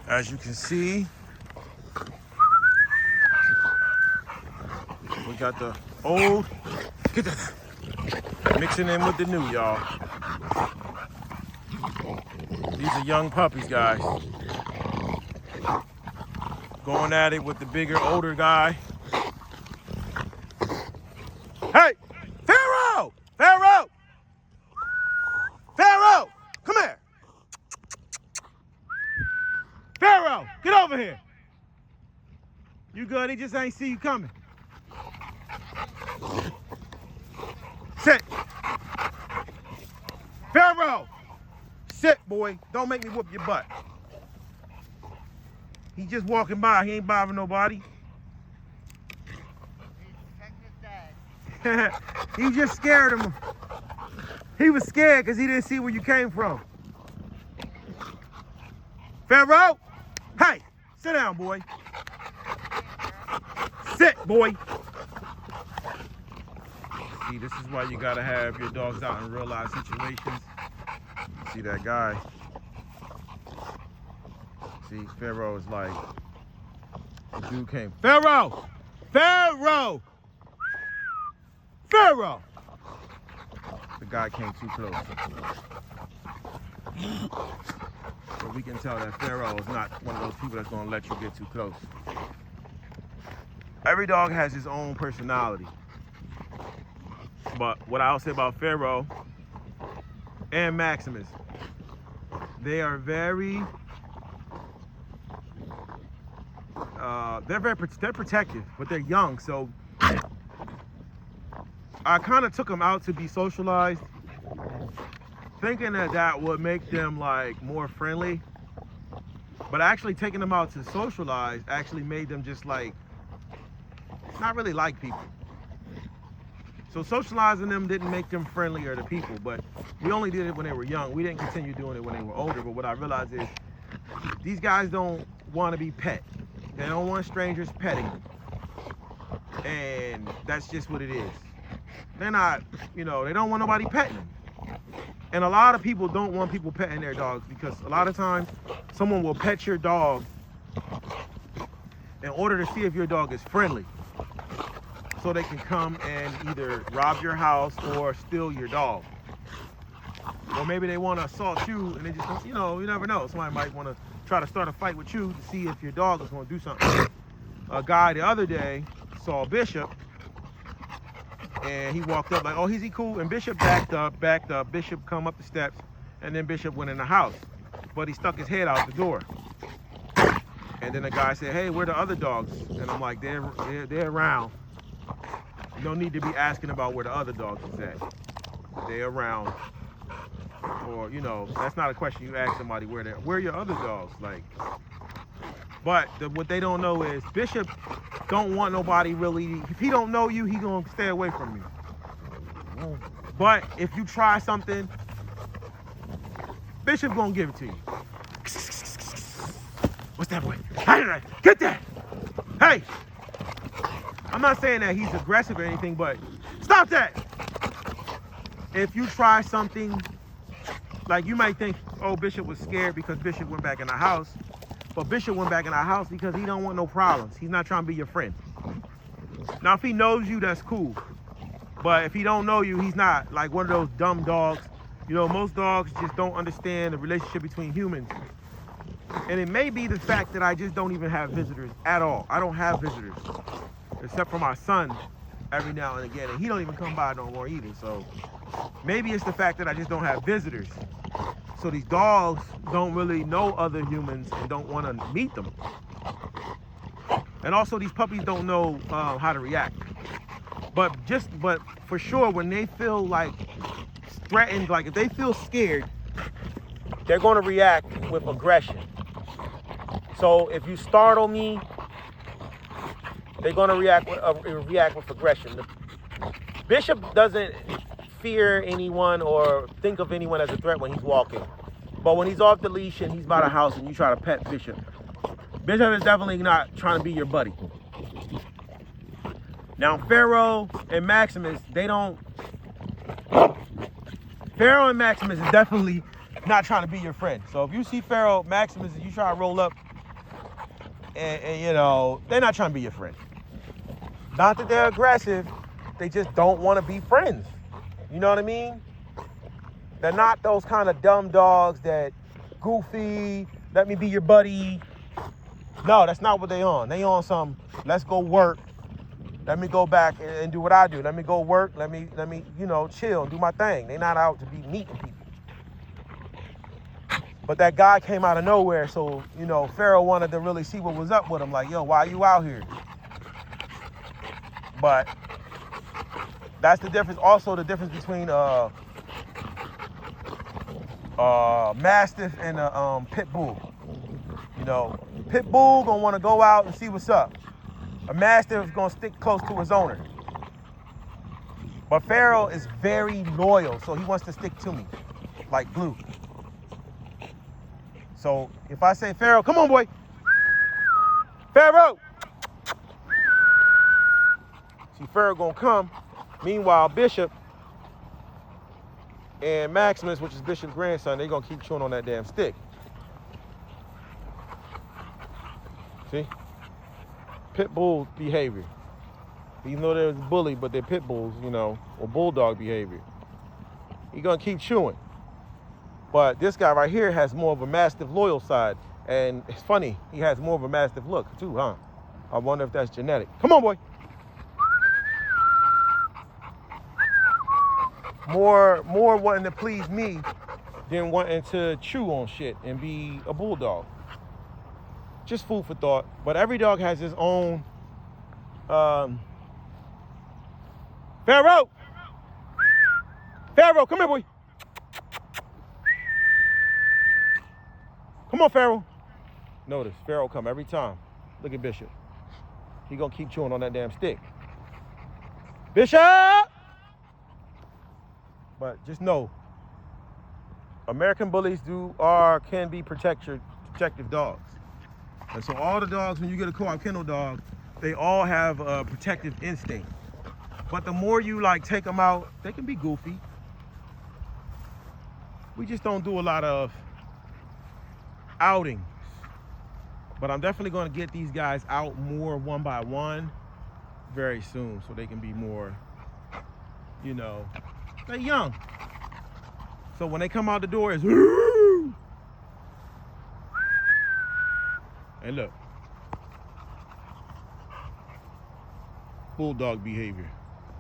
As you can see, we got the old, get that, mixing in with the new, y'all. These are young puppies, guys. Going at it with the bigger, older guy. Hey, Pharaoh! Pharaoh! Pharaoh! Come here! Pharaoh, get over here! You good? He just ain't see you coming. Sit. Pharaoh! Sit, boy. Don't make me whoop your butt. He just walking by. He ain't bothering nobody. He just scared him. He was scared because he didn't see where you came from. Pharaoh! Hey! Sit down, boy. Sit, boy. See, this is why you gotta have your dogs out in real life situations. See that guy? See, Pharaoh is like, the dude came. Pharaoh! Pharaoh! Pharaoh! The guy came too close. So we can tell that Pharaoh is not one of those people that's gonna let you get too close. Every dog has his own personality. But what I'll say about Pharaoh and Maximus, they are very, they're protective, but they're young. So I kind of took them out to be socialized, thinking that that would make them like more friendly. But actually taking them out to socialize actually made them just like, not really like people. So socializing them didn't make them friendlier to people, but we only did it when they were young. We didn't continue doing it when they were older. But what I realized is these guys don't want to be pet. They don't want strangers petting them. And that's just what it is. They're not, you know, they don't want nobody petting them. And a lot of people don't want people petting their dogs because a lot of times someone will pet your dog in order to see if your dog is friendly. So they can come and either rob your house or steal your dog. Or maybe they want to assault you and they just, you know, you never know. Somebody might want to try to start a fight with you to see if your dog is going to do something. A guy the other day saw Bishop and he walked up like, oh, is he cool? And Bishop backed up. Bishop come up the steps and then Bishop went in the house. But he stuck his head out the door. And then the guy said, hey, where are the other dogs? And I'm like, they're around. You don't need to be asking about where the other dogs is at. They're around. Or, you know, that's not a question you ask somebody where are your other dogs? Like, but what they don't know is Bishop don't want nobody really, if he don't know you, he gonna stay away from you. But if you try something, Bishop gonna give it to you. What's that boy? Get that! Hey! I'm not saying that he's aggressive or anything, but stop that! If you try something, like you might think, oh, Bishop was scared because Bishop went back in the house. But Bishop went back in the house because he don't want no problems. He's not trying to be your friend. Now, if he knows you, that's cool. But if he don't know you, he's not like one of those dumb dogs. You know, most dogs just don't understand the relationship between humans. And it may be the fact that I just don't even have visitors at all. I don't have visitors. Except for my son every now and again. And he don't even come by no more either. So maybe it's the fact that I just don't have visitors. So these dogs don't really know other humans and don't want to meet them. And also these puppies don't know how to react. But for sure, when they feel like threatened, like if they feel scared, they're going to react with aggression. So if you startle me, they're going to react with aggression. Bishop doesn't fear anyone or think of anyone as a threat when he's walking. But when he's off the leash and he's by the house and you try to pet Bishop, Bishop is definitely not trying to be your buddy. Now, Pharaoh and Maximus, Pharaoh and Maximus is definitely not trying to be your friend. So if you see Pharaoh, Maximus, and you try to roll up and you know, they're not trying to be your friend. Not that they're aggressive, they just don't want to be friends. You know what I mean? They're not those kind of dumb dogs that goofy, let me be your buddy. No, that's not what they on. They on some, let's go work. Let me go back and do what I do. Let me go work. Let me, you know, chill and do my thing. They're not out to be meeting people. But that guy came out of nowhere, so, you know, Pharaoh wanted to really see what was up with him. Like, yo, why are you out here? But that's the difference. Also, the difference between Mastiff and a Pit Bull. You know, Pit Bull gonna want to go out and see what's up. A Mastiff is gonna stick close to his owner. But Pharaoh is very loyal, so he wants to stick to me, like glue. So if I say, Pharaoh, come on, boy. Pharaoh. See, Pharaoh gonna come. Meanwhile, Bishop and Maximus, which is Bishop's grandson, they gonna keep chewing on that damn stick. See? Pit bull behavior. Even though they're bully, but they're pit bulls, you know, or bulldog behavior. He's gonna keep chewing. But this guy right here has more of a Mastiff loyal side. And it's funny, he has more of a Mastiff look too, huh? I wonder if that's genetic. Come on, boy. More wanting to please me than wanting to chew on shit and be a bulldog. Just food for thought. But every dog has his own Pharaoh! Pharaoh, come here, boy. Come on, Pharaoh. Notice, Pharaoh come every time. Look at Bishop. He gonna keep chewing on that damn stick. Bishop! But just know, American bullies can be protective dogs. And so all the dogs, when you get a co-op kennel dog, they all have a protective instinct. But the more you like take them out, they can be goofy. We just don't do a lot of outings. But I'm definitely going to get these guys out more one by one very soon, so they can be more, you know, they're young. So when they come out the door, it's and look, bulldog behavior.